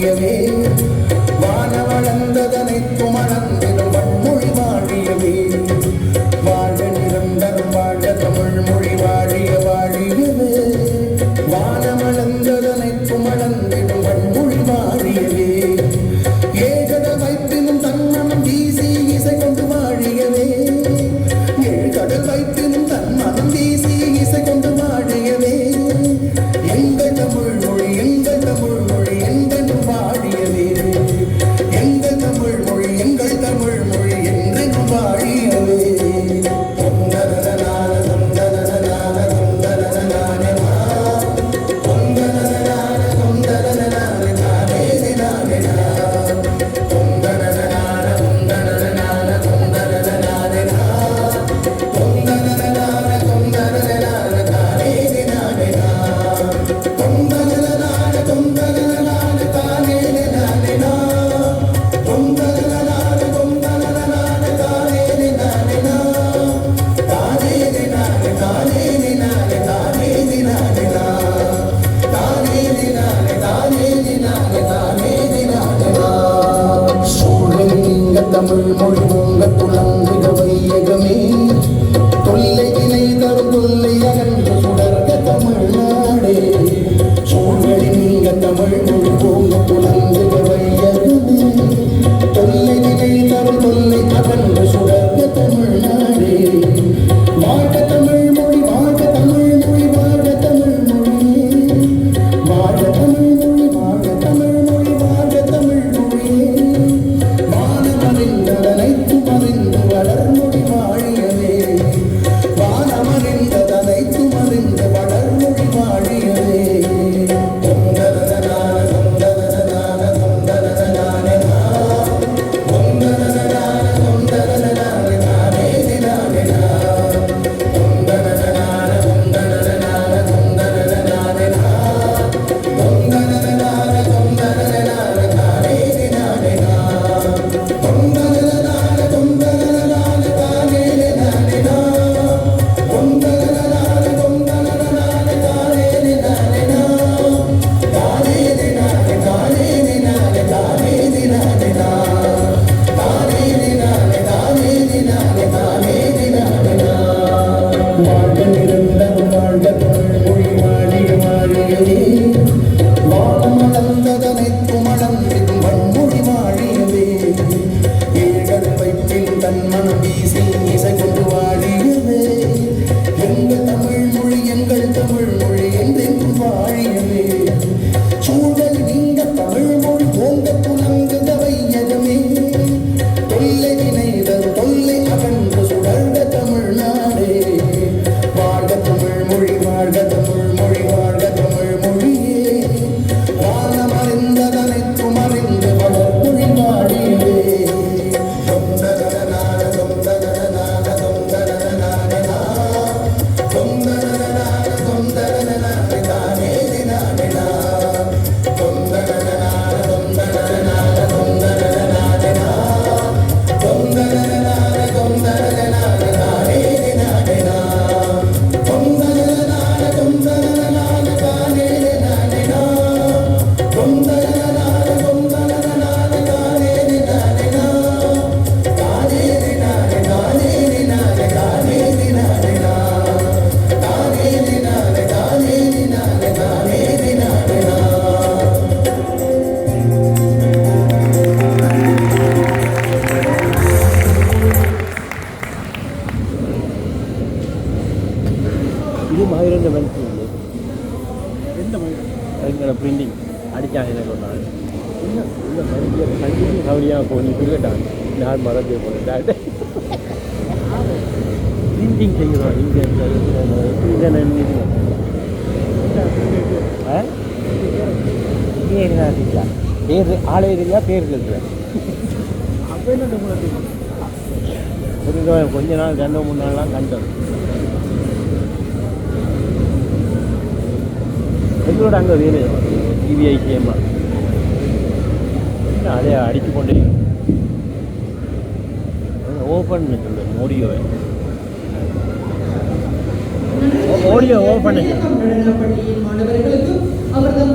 வாழியவே வானவளந்ததனைத்தும் அளந்திடும் வன்மொழி வாழியவே வாழ்க நிரந்தரம் வாழ்க தமிழ் மொழி வாழிய வாழியவே வானவளந்ததனைத்தும் அளந்திடும் வன்மொழி வாழியவே ஏகடல் வைப்பினும் தன்மனம் வீசி இசை கொண்டு வாழியவே ஏழ்கடல் வைப்பினும் தன்மனம் வீசி இசை கொண்டு வாழியவே எங்கள் தமிழ் மொழி என்றென்றும் வாழியவே எங்கள் தமிழ் மொழி என்றென்றும் வாழியவே தமிழ் மொழி உங்க துளங்குக வையகமே தொல்லை வினை தரும் தொல்லை அகன்று சுடர்க தமிழ்நாடே சூழ்வழி நீங்க தமிழ் மொழி உங்க துளங்குக வையகமே தொல்லை வினை தரும் தொல்லை அகன்று சுடர்க தமிழ்நாடே வாழ்க தமிழ் மொழி வாழ்க தமிழ் மொழி வாழ்க தமிழ் மொழி வாழ்க தமிழ் மொழி வாழ்க தமிழ் மொழி வாழ்க தமிழ் மொழி வானமறிந்ததனைத்தும் அறிந்து வளர்மொழி வாழியவே வானமறிந்ததனைத்தும் அறிந்து வளர்மொழி வாழியவே வாழ்க நிரந்தரம் வாழ்க தமிழ் மொழி வாழிய வாழியவே வானமளந்ததனைத்தும் அளந்திடும் வன்மொழி வாழியவே ஏழ்கடல் வைப்பின் தன்மனம் வீசி இசை கொண்டு வாழியவே எங்கள் தமிழ் மொழி என்றென்றும் வாழியவே சூழல் நீங்க தமிழ் மொழி ஓங்க புலங்குத வையகமே தொல்லை வினைதர் தொல்லை அகன்று சுடர்க தமிழ்நாடே வாழ்க தமிழ் மொழி வாழ்க தமிழ் மொழி வாழ்க தமிழ் மொழியே வானமறிந்ததனைத்தும் அறிந்து வளர்மொழி வாழியவே இது மகிழ்ந்த மனுஷன் எந்த மகிழ்ந்த பிரிண்டிங் அடித்தாங்க எனக்கு ஒரு நாள் இந்த மகிழ்ச்சியை கவனியாக போய் கொடுக்கட்டாங்க நான் மறந்து போனேன் பிரிண்டிங் செய்கிறோம் இங்கே பேர் ஆளே இல்லையா பேர் இருக்கிறேன் கொஞ்ச நாள் 2-3 நாள்லாம் கண்டோம் எங்களோட அங்கே வேலை டிவிஐசிஎம்மா அதே அடித்து கொண்டே ஓப்பன் சொல்லுவேன் ஆடியோ ஓப்பன் மாணவர்களுக்கு அவர்கள்